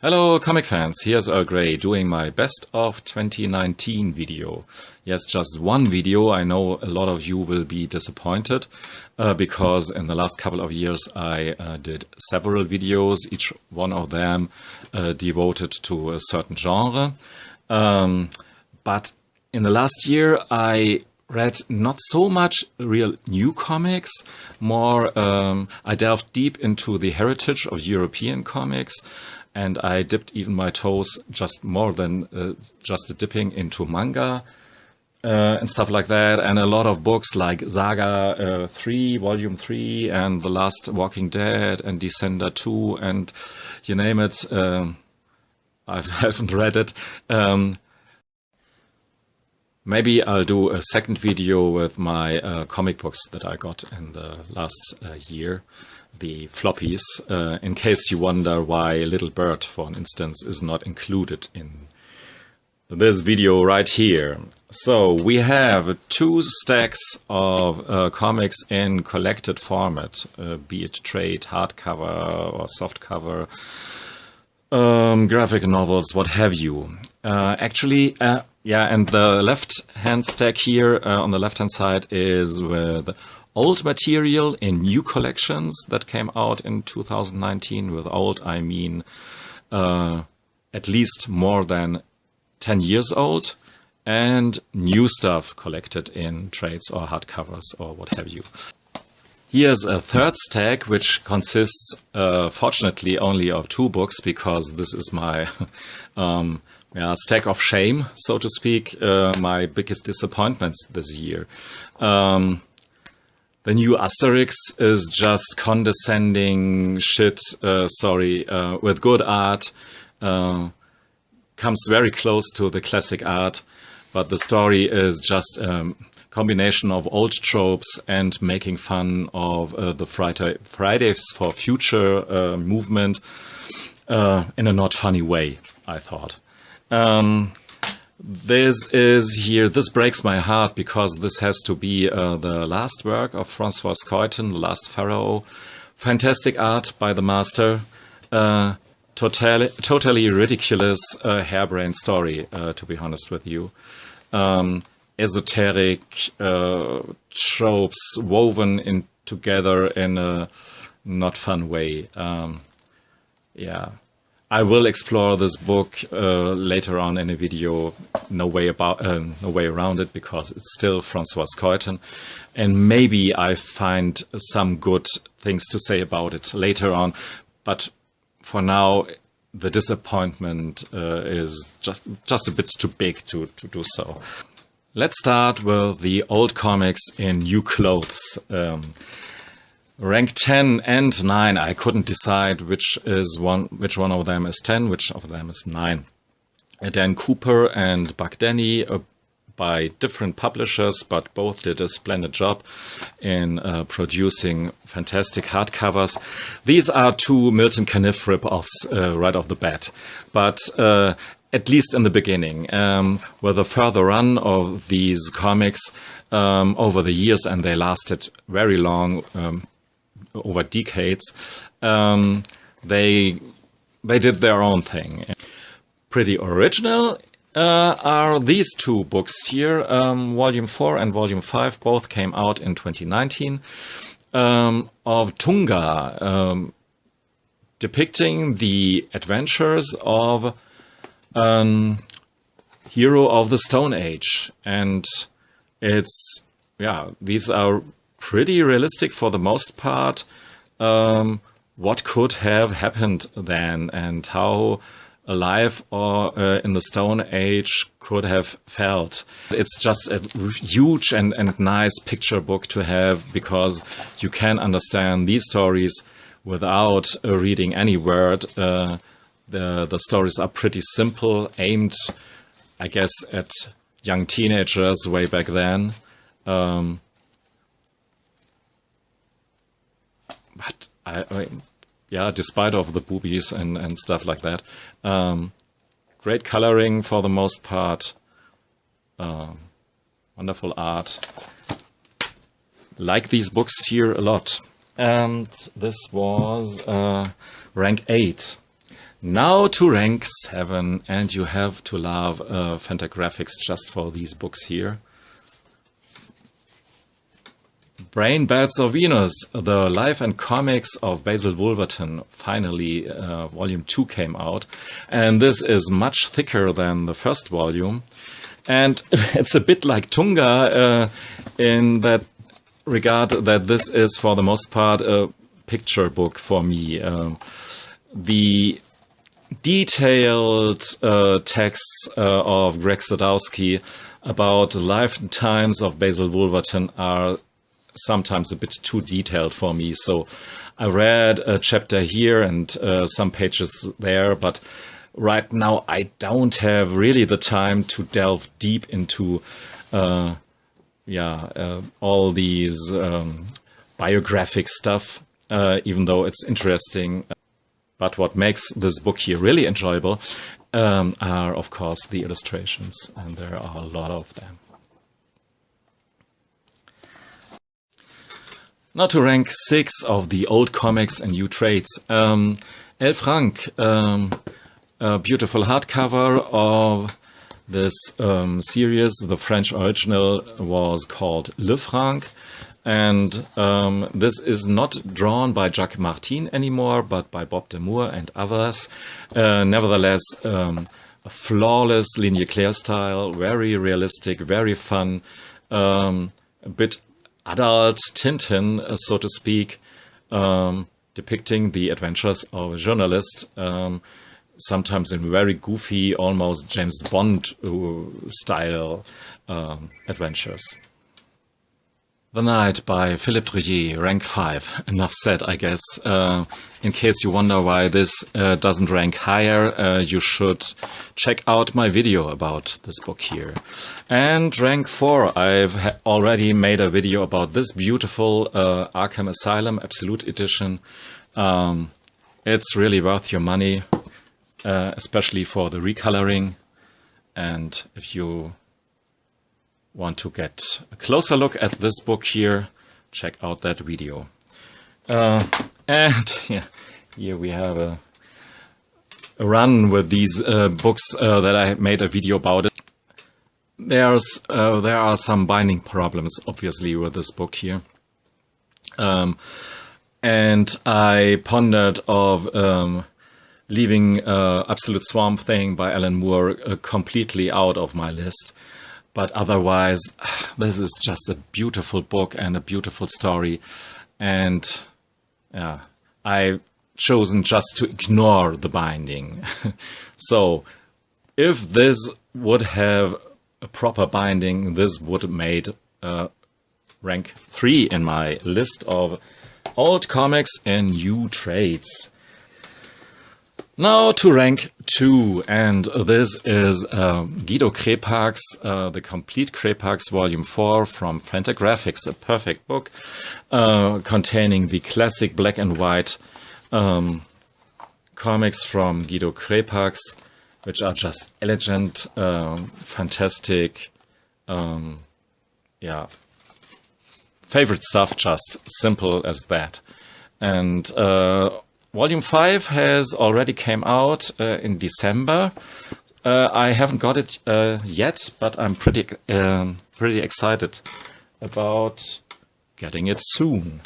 Hello comic fans, here's Earl doing my best of 2019 video. Yes, just one video. I know a lot of you will be disappointed because in the last couple of years I did several videos, each one of them devoted to a certain genre. But in the last year I read not so much real new comics, more I delved deep into the heritage of European comics. And I dipped even my toes just more than just dipping into manga and stuff like that. And a lot of books like Saga 3, Volume 3, and The Last Walking Dead, and Descender 2, and you name it. I haven't read it. Maybe I'll do a second video with my comic books that I got in the last year. The floppies, in case you wonder why Little Bird, for instance, is not included in this video right here. So we have two stacks of comics in collected format, be it trade, hardcover or softcover, graphic novels, what have you. Yeah, and the left-hand stack here on the left-hand side is with old material in new collections that came out in 2019. With old, I mean at least more than 10 years old, and new stuff collected in trades or hardcovers or what have you. Here's a third stack, which consists, fortunately, only of two books, because this is my stack of shame, so to speak, my biggest disappointments this year. The new Asterix is just condescending shit, with good art. Comes very close to the classic art, but the story is just a combination of old tropes and making fun of the Fridays for Future movement in a not funny way, I thought. This breaks my heart, because this has to be the last work of Francois Scoyton, The Last Pharaoh. Fantastic art by the master. Totally ridiculous, harebrained story, to be honest with you. Esoteric tropes woven together in a not fun way. Yeah. I will explore this book later on in a video. No way around it, because it's still Francois Scoyton, and maybe I find some good things to say about it later on. But for now, the disappointment is just a bit too big to do so. Let's start with the old comics in new clothes. Rank 10 and 9, I couldn't decide which one of them is 10, which of them is 9. Dan Cooper and Buck Denny, by different publishers, but both did a splendid job in producing fantastic hardcovers. These are two Milton Caniff rip-offs right off the bat, but at least in the beginning, with a further run of these comics over the years, and they lasted very long, over decades, they did their own thing. Pretty original are these two books here. Volume 4 and Volume 5 both came out in 2019, of Tunga, depicting the adventures of a hero of the Stone Age. And these are pretty realistic for the most part. What could have happened then, and how alive or in the Stone Age could have felt. It's just a huge and nice picture book to have, because you can understand these stories without reading any word. The stories are pretty simple, aimed, I guess, at young teenagers way back then. But despite of the boobies and stuff like that, great coloring for the most part, wonderful art. Like these books here a lot. And this was rank 8. Now to rank 7, and you have to love Fantagraphics just for these books here. Brain Bats of Venus, the Life and Comics of Basil Wolverton. Finally, volume 2 came out, and this is much thicker than the first volume. And it's a bit like Tunga in that regard that this is, for the most part, a picture book for me. The detailed texts of Greg Sadowski about the lifetimes of Basil Wolverton are sometimes a bit too detailed for me. So I read a chapter here and some pages there, but right now I don't have really the time to delve deep into all these biographic stuff, even though it's interesting. But what makes this book here really enjoyable are, of course, the illustrations, and there are a lot of them. Now to rank 6 of the old comics and new trades. l.frank, a beautiful hardcover of this series. The French original was called l.frank, and this is not drawn by Jacques Martin anymore, but by Bob Demure and others. Nevertheless, a flawless ligne claire style, very realistic, very fun, a bit adult Tintin, so to speak, depicting the adventures of a journalist, sometimes in very goofy, almost James Bond style adventures. The Night by Philippe Druillet, rank 5. Enough said, I guess. In case you wonder why this doesn't rank higher, you should check out my video about this book here. And rank 4, I've already made a video about this beautiful Arkham Asylum Absolute Edition. It's really worth your money, especially for the recoloring. And if you want to get a closer look at this book here, check out that video. And yeah, here we have a run with these books that I made a video about. There are some binding problems, obviously, with this book here. And I pondered of leaving Absolute Swamp Thing by Alan Moore completely out of my list. But otherwise, this is just a beautiful book and a beautiful story. And yeah, I've chosen just to ignore the binding. So if this would have a proper binding, this would have made rank 3 in my list of old comics and new trades. Now to rank 2, and this is Guido Crepax, The Complete Crepax Volume 4 from Fantagraphics, a perfect book containing the classic black and white comics from Guido Crepax, which are just elegant, fantastic, favorite stuff, just simple as that. And Volume 5 has already came out in December. I haven't got it yet, but I'm pretty excited about getting it soon.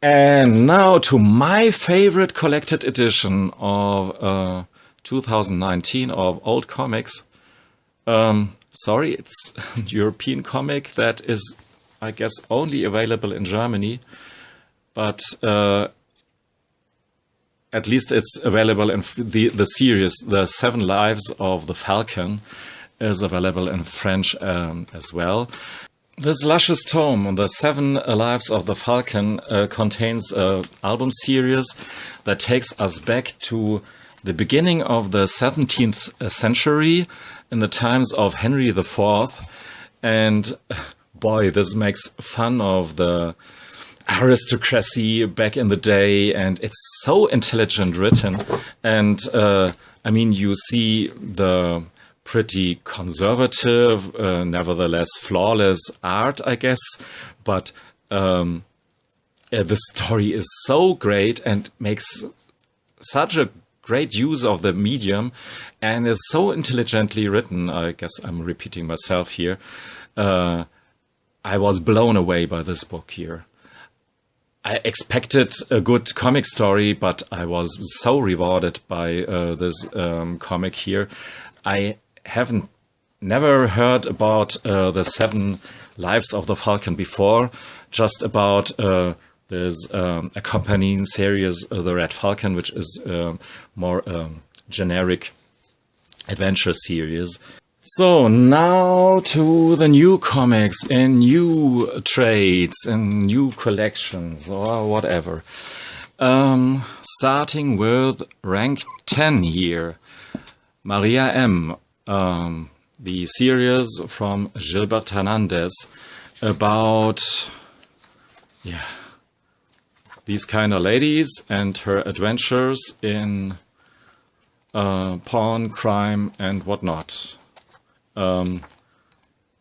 And now to my favorite collected edition of 2019 of old comics. Sorry, it's a European comic that is, I guess, only available in Germany, but at least it's available in the series. The 7 Lives of the Falcon is available in French as well. This luscious tome, The 7 Lives of the Falcon, contains an album series that takes us back to the beginning of the 17th century, in the times of Henry IV. And boy, this makes fun of the aristocracy back in the day, and it's so intelligent written. And I mean, you see the pretty conservative, nevertheless flawless art, I guess, but the story is so great and makes such a great use of the medium and is so intelligently written. I guess I'm repeating myself here. I was blown away by this book here. I expected a good comic story, but I was so rewarded by this comic here. I haven't never heard about the 7 Lives of the Falcon before, just about this accompanying series, The Red Falcon, which is more generic adventure series. So now to the new comics in new trades and new collections or whatever. Starting with rank 10 here. Maria M. The series from Gilbert Hernandez about, yeah, these kind of ladies and her adventures in porn, crime, and whatnot.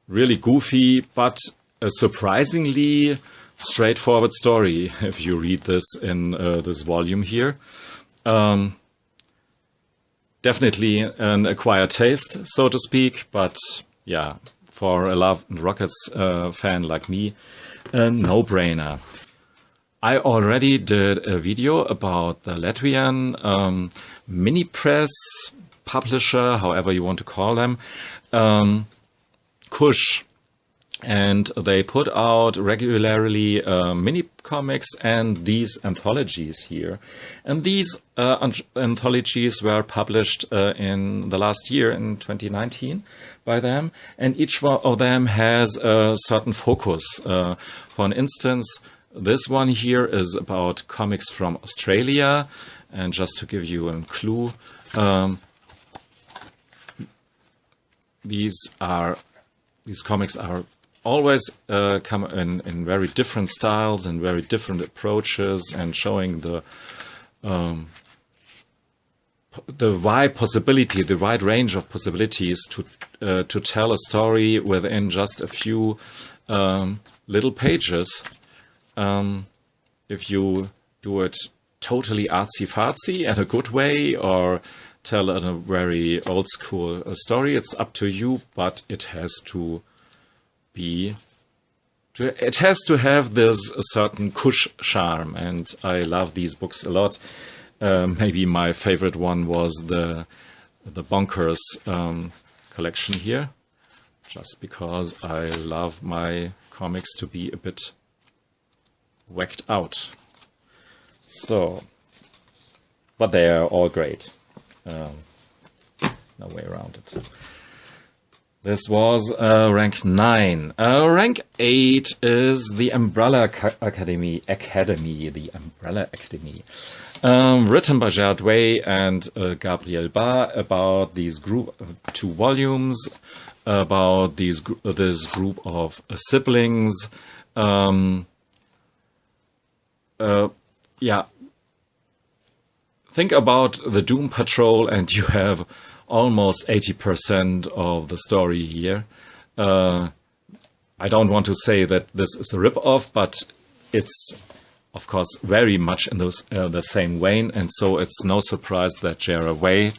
Really goofy, but a surprisingly straightforward story if you read this in this volume here. Definitely an acquired taste, so to speak, but yeah, for a Love and Rockets fan like me, a no-brainer. I already did a video about the Latvian mini press publisher, however you want to call them, Kush, and they put out regularly mini comics and these anthologies here. And these anthologies were published in the last year, in 2019, by them, and each one of them has a certain focus. For instance, this one here is about comics from Australia, and just to give you a clue, these comics are always come in very different styles and very different approaches, and showing the wide possibility, the wide range of possibilities to tell a story within just a few little pages. If you do it totally artsy-fartsy in a good way, or tell a very old-school story, it's up to you, but it has to be... It has to have this certain Kush charm, and I love these books a lot. Maybe my favorite one was the Bonkers collection here, just because I love my comics to be a bit whacked out. So, but they are all great. No way around it. This was rank 9. Rank 8 is the Umbrella Academy, the Umbrella Academy. Written by Gerard Way and Gabriel Ba, about these 2 volumes, about this group of siblings. Yeah. Think about the Doom Patrol and you have almost 80% of the story here. I don't want to say that this is a rip-off, but it's, of course, very much in the same vein, and so it's no surprise that Gerard Way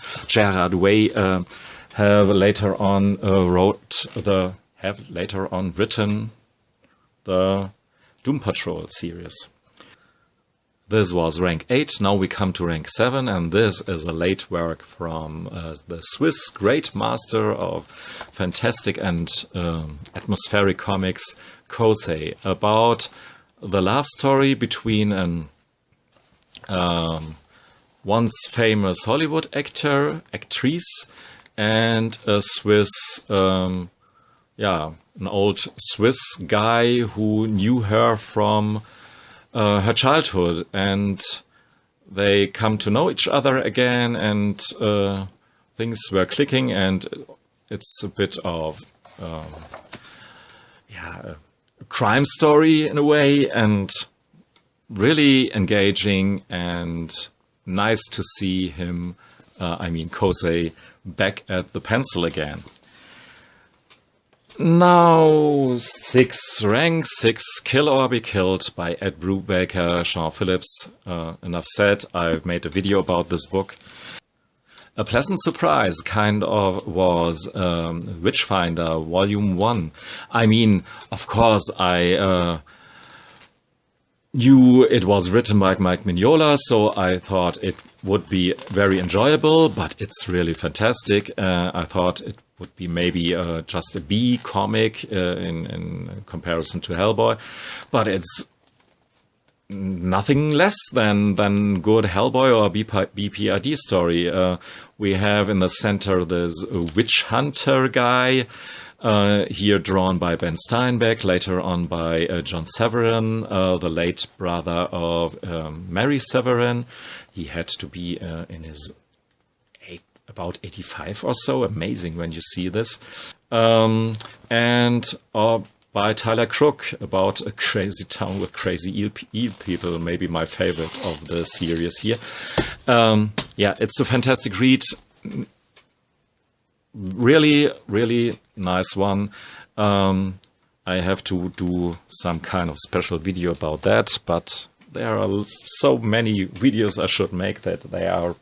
have later on written the Doom Patrol series. This was rank 8, now we come to rank 7, and this is a late work from the Swiss great master of fantastic and atmospheric comics, Kosei, about the love story between an once famous Hollywood actress, and a Swiss, an old Swiss guy who knew her from her childhood, and they come to know each other again, and things were clicking, and it's a bit of a crime story in a way, and really engaging and nice to see him, Kosei, back at the pencil again. Now, 6 rank, 6 Kill or Be Killed by Ed Brubaker, Sean Phillips. Enough said, I've made a video about this book. A pleasant surprise kind of was Witchfinder Volume 1. I mean, of course, I knew it was written by Mike Mignola, so I thought it would be very enjoyable, but it's really fantastic. I thought it would be maybe just a B comic in comparison to Hellboy, but it's nothing less than good Hellboy or BPRD story. We have in the center this witch hunter guy, here drawn by Ben Steinbeck, later on by John Severin, the late brother of Mary Severin. He had to be in his about 85 or so. Amazing when you see this. And by Tyler Crook, about a crazy town with crazy eel people, maybe my favorite of the series here. Yeah, it's a fantastic read. Really, really nice one. I have to do some kind of special video about that, but there are so many videos I should make that they are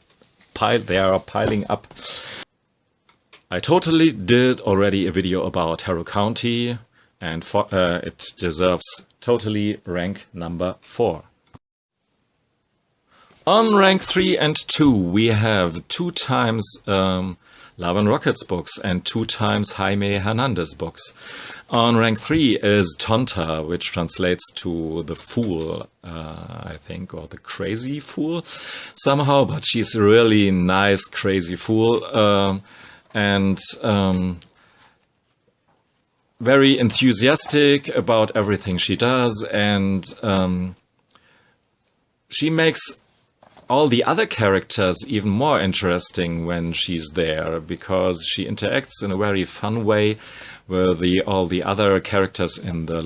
piling up. I totally did already a video about Harrow County, and it deserves totally rank number 4. On rank 3 and 2, we have 2 times Love and Rockets books and 2 times Jaime Hernandez books. On rank 3 is Tonta, which translates to the fool, I think, or the crazy fool somehow, but she's a really nice crazy fool, and very enthusiastic about everything she does, and she makes all the other characters even more interesting when she's there, because she interacts in a very fun way with all the other characters in the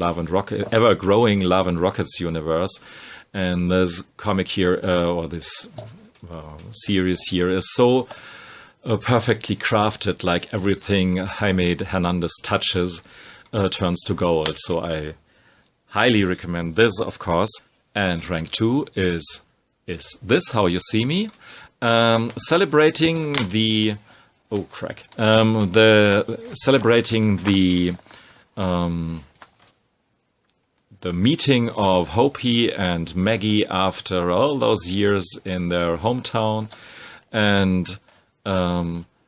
ever-growing Love and Rockets universe. And this comic here, or this series here, is so perfectly crafted, like everything Jaime Hernandez touches turns to gold. So I highly recommend this, of course. And rank 2 is This How You See Me, celebrating the celebrating the meeting of Hopi and Maggie after all those years in their hometown, and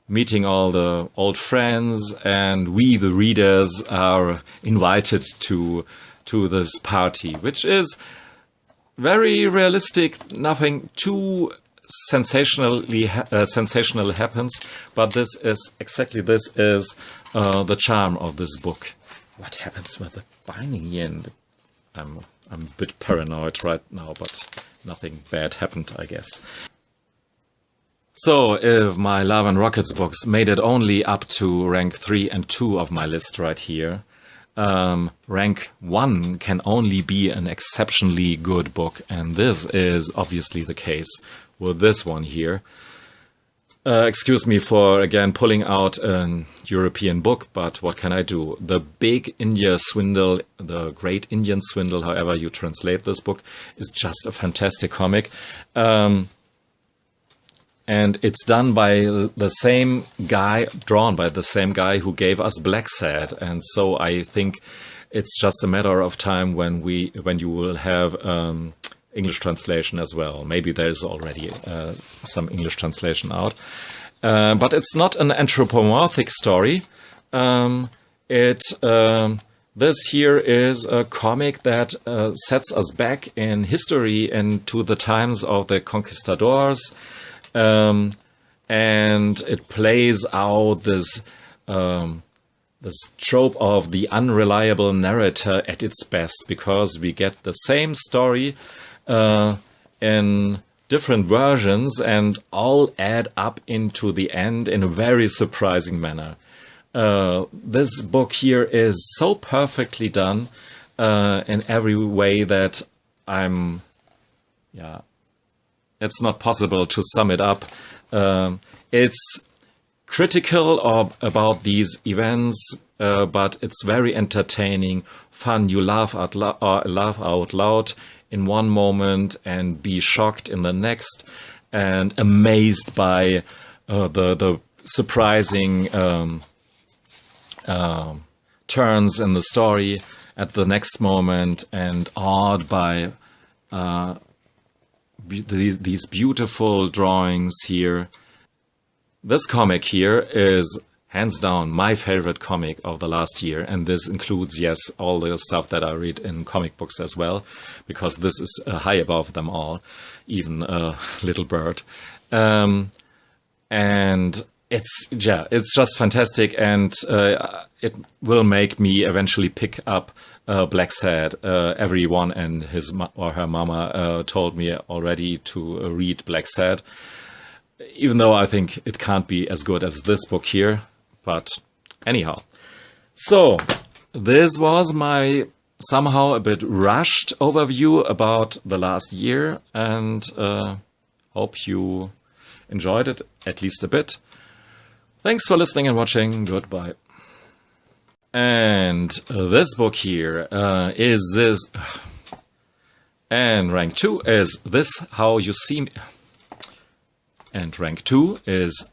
meeting all the old friends, and we, the readers, are invited to this party, which is very realistic. Nothing too sensational happens, but this is the charm of this book. What happens with the binding here? I'm a bit paranoid right now, but nothing bad happened, I guess. So, if my Love and Rockets books made it only up to rank 3 and 2 of my list right here, rank 1 can only be an exceptionally good book, and this is obviously the case with this one here. Excuse me for again pulling out a European book, but what can I do? The Big India Swindle, the Great Indian Swindle, however you translate this book, is just a fantastic comic. And it's done by the same guy, drawn by the same guy who gave us Black Sad. And so I think it's just a matter of time when you will have English translation as well. Maybe there's already some English translation out. But it's not an anthropomorphic story. This here is a comic that sets us back in history and to the times of the conquistadors. And it plays out this trope of the unreliable narrator at its best, because we get the same story in different versions and all add up into the end in a very surprising manner. This book here is so perfectly done in every way that it's not possible to sum it up. It's critical about these events but it's very entertaining, fun. You laugh out loud in one moment and be shocked in the next, and amazed by the surprising turns in the story at the next moment, and awed by these beautiful drawings here. This comic here is hands down my favorite comic of the last year, and this includes, yes, all the stuff that I read in comic books as well, because this is high above them all, even Little Bird. And it's just fantastic, and it will make me eventually pick up Black Sad. Everyone and his or her mama told me already to read Black Sad, even though I think it can't be as good as this book here. But anyhow, so this was my somehow a bit rushed overview about the last year, and hope you enjoyed it at least a bit. Thanks for listening and watching. Goodbye. And this book here is this, and rank 2 is This How You See Me, and rank 2 is